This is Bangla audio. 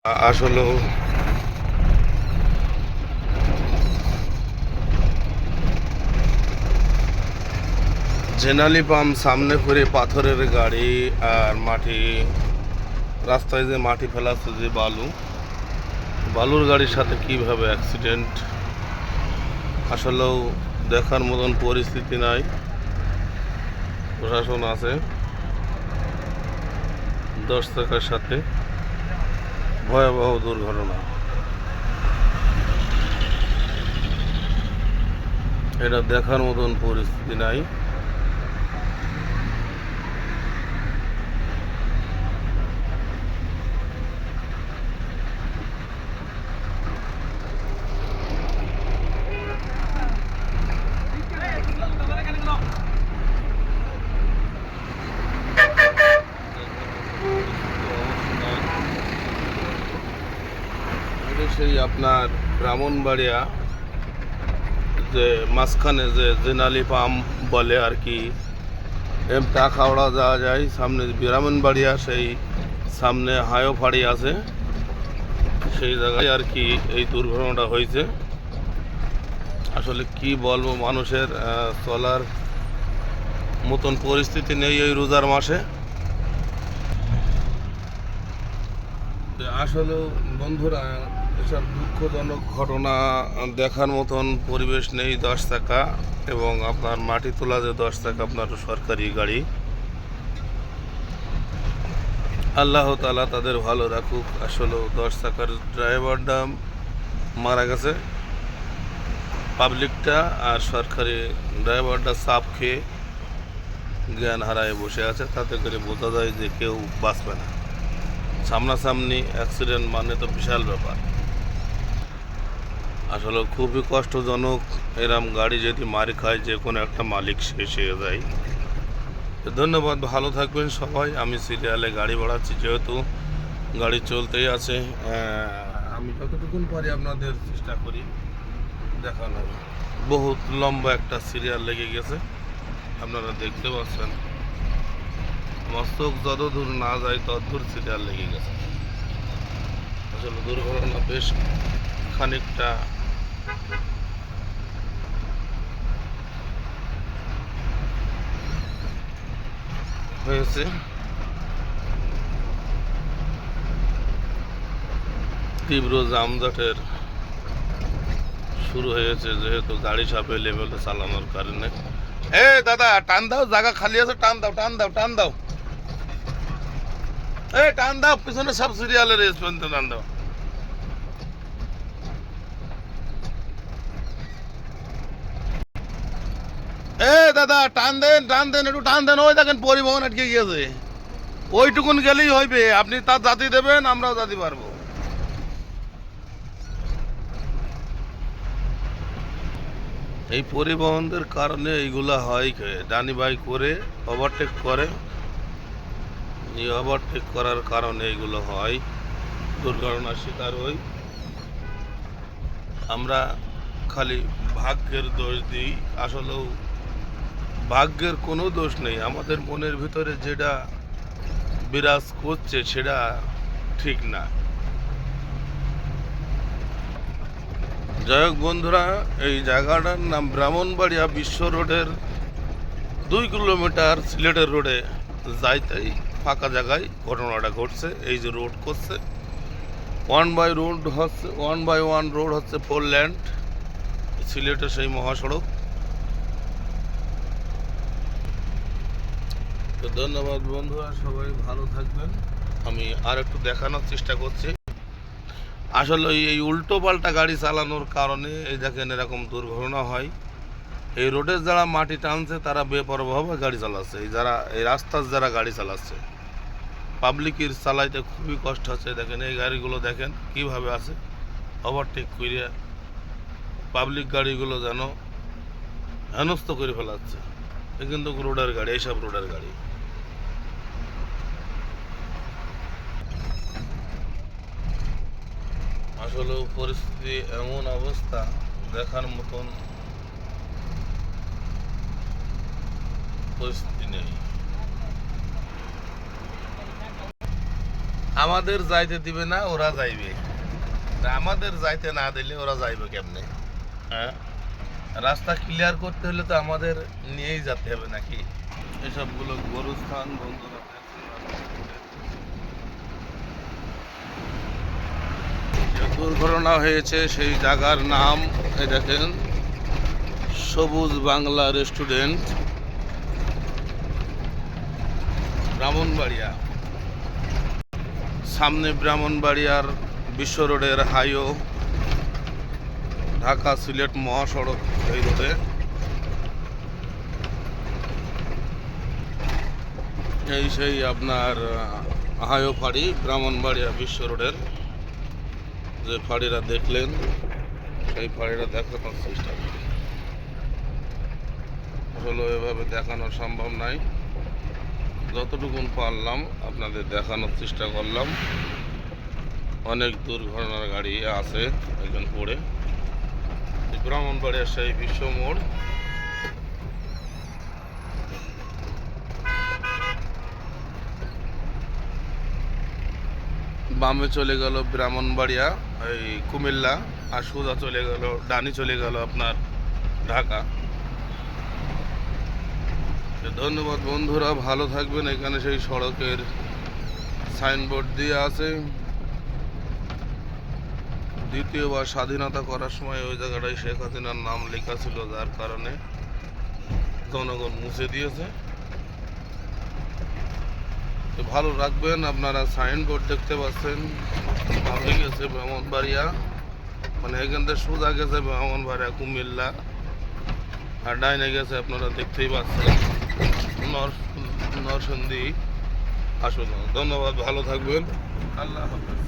আসলে জেনালি পাম্প সামনে করে পাথরের গাড়ি আর মাটি রাস্তায় যে মাটি ফেলাচ্ছে যে বালুর গাড়ির সাথে কিভাবে অ্যাক্সিডেন্ট আসলেও দেখার মতন পরিস্থিতি নাই। প্রশাসন আছে 10 চাকার সাথে ভয়াবহ দুর্ঘটনা। এটা দেখার মতন পরিস্থিতি নাই। সেই আপনার ব্রাহ্মণবাড়িয়া যে মাঝখানে যে জেনালি পাম্প বলে আর কি, এমটা খাওড়া যাওয়া যায়, সামনে ব্রাহ্মণবাড়িয়া সেই সামনে হায়ো ফাড়ি আছে, সেই জায়গায় আর কি এই দুর্ঘটনাটা হয়েছে। আসলে কি বলবো, মানুষের চলার মতন পরিস্থিতি নেই এই রোজার মাসে। আসলে বন্ধুরা, এসব দুঃখজনক ঘটনা দেখার মতন পরিবেশ নেই। 10 চাকা এবং আপনার মাটি তোলা যে 10 চাকা আপনার সরকারি গাড়ি, আল্লাহ তাআলা তাদের ভালো রাখুক। আসলে 10 চাকার ড্রাইভারটা মারা গেছে, পাবলিকটা আর সরকারি ড্রাইভারটা চাপ খেয়ে জ্ঞান হারায় বসে আছে। তাতে করে বোঝা যায় যে কেউ বাঁচবে না। সামনাসামনি অ্যাক্সিডেন্ট মানে তো বিশাল ব্যাপার। আসলে খুবই কষ্টজনক। এরম গাড়ি যদি মারি খায়, যে কোনো একটা মালিক শেষ হয়ে যায়। ধন্যবাদ, ভালো থাকবেন সবাই। আমি সিরিয়ালে গাড়ি বাড়াচ্ছি, যেহেতু গাড়ি চলতেই আছে। আমি যতটুকুন পারি আপনাদের চেষ্টা করি দেখানোর। বহুত লম্বা একটা সিরিয়াল লেগে গেছে, আপনারা দেখতে পাচ্ছেন। আমার চোখ যত দূর না যায় তত দূর সিরিয়াল লেগে গেছে। আসলে দুর্ঘটনা বেশ খানিকটা হয়েছে। তীব্র যানজটের শুরু হয়েছে, যেহেতু গাড়ি চাপে লেভেলে চালানোর কারণে। এ দাদা, টান দাও, জায়গা খালি আছে, টান দাও টান দাও টান দাও, টান দাও, পিছনে সব সিরিয়ালের রেসপন্স টান দাও। দাদা, টান দেন টান দেন, একটু টান দেন। ওই দেখেন পরিবহন আটকে গিয়েছে, ওইটুকুন গেলেই হইবে। আপনি তার জাতি দেবেন, আমরাও জাতি পারবো। এই পরিবহনদের কারণে এইগুলা হয়। ডানি বাই করে ওভারটেক করে, এই ওভারটেক করার কারণে এইগুলো হয়, দুর্ঘটনার শিকার হই। আমরা খালি ভাগ্যের দোষ দিই। আসলেও ভাগ্যের কোনো দোষ নেই। আমাদের মনের ভিতরে যেটা বিরাজ করছে সেটা ঠিক না। যাই হোক বন্ধুরা, এই জায়গাটার নাম ব্রাহ্মণবাড়িয়া বিশ্ব রোডের 2 কিলোমিটার সিলেটের রোডে যাইতেই ফাঁকা জায়গায় ঘটনাটা ঘটছে। এই যে রোড করছে, 1/1 রোড হচ্ছে 4 ল্যান্ড, সিলেটের সেই মহাসড়ক। তো ধন্যবাদ বন্ধুরা, সবাই ভালো থাকবেন। আমি আর একটু দেখানোর চেষ্টা করছি। আসলে এই উল্টো পাল্টা গাড়ি চালানোর কারণে এই দেখেন এরকম দুর্ঘটনা হয়। এই রোডে যারা মাটি টানছে তারা বেপরোয়াভাবে গাড়ি চালাচ্ছে। এই রাস্তার যারা গাড়ি চালাচ্ছে, পাবলিকের চালাইতে খুবই কষ্ট হচ্ছে। দেখেন এই গাড়িগুলো দেখেন কিভাবে আছে, ওভারটেক করে পাবলিক গাড়িগুলো যেন হেনস্থ করে ফেলাচ্ছে। এ কিন্তু রোডের গাড়ি, এইসব রোডের গাড়ি। আসলে পরিস্থিতি এমন অবস্থা, দেখার মতন পরিস্থিতি নেই। আমাদের যাইতে দিবে না, ওরা যাইবে। তা আমাদের যাইতে না দিলে ওরা যাইবে কেমনে? হ্যাঁ, রাস্তা ক্লিয়ার করতে হলে তো আমাদের নিয়েই যেতে হবে নাকি? এসবগুলো গরুস্থান বন্ধুরা যে দুর্ঘটনা হয়েছে সেই জায়গার নাম এই দেখেন, সবুজ বাংলা রেস্টুরেন্ট, ব্রাহ্মণবাড়িয়া। সামনে ব্রাহ্মণবাড়িয়ার বিশ্ব রোডের হাইও, ঢাকা সিলেট মহাসড়ক এই রোডে। এই সেই আপনার হাইও ফাঁড়ি, ব্রাহ্মণবাড়িয়া বিশ্ব রোডের যে ফাঁড়িটা দেখলেন সেই ফাঁড়িটা দেখানোর চেষ্টা করি। আসলে এভাবে দেখানো সম্ভব নাই, যতটুকুন পারলাম আপনাদের দেখানোর চেষ্টা করলাম। অনেক দুর্ঘটনার গাড়ি আছে একজন পড়ে। ব্রাহ্মণবাড়িয়ার সেই বিশ্ব মোড়, বামে চলে গেল ব্রাহ্মণবাড়িয়া এই কুমিল্লা, আর সোজা চলে গেল, ডানি চলে গেল আপনার ঢাকা। ধন্যবাদ বন্ধুরা, ভালো থাকবেন। এখানে সেই সড়কের সাইনবোর্ড দিয়ে আছে। দ্বিতীয়বার স্বাধীনতা করার সময় ওই জায়গাটায় শেখ হাসিনার নাম লেখা ছিল, যার কারণে জনগণ মুছে দিয়েছে। তো ভালো রাখবেন। আপনারা সাইনবোর্ড দেখতে পাচ্ছেন, বামে গেছে ব্রাহ্মণবাড়িয়া, মানে এখান থেকে সোজা গেছে ব্রাহ্মণবাড়িয়া কুমিল্লা, আর ডাইনে গেছে আপনারা দেখতেই পাচ্ছেন নরসিংদী আসলে। ধন্যবাদ, ভালো থাকবেন, আল্লাহ হাফেজ।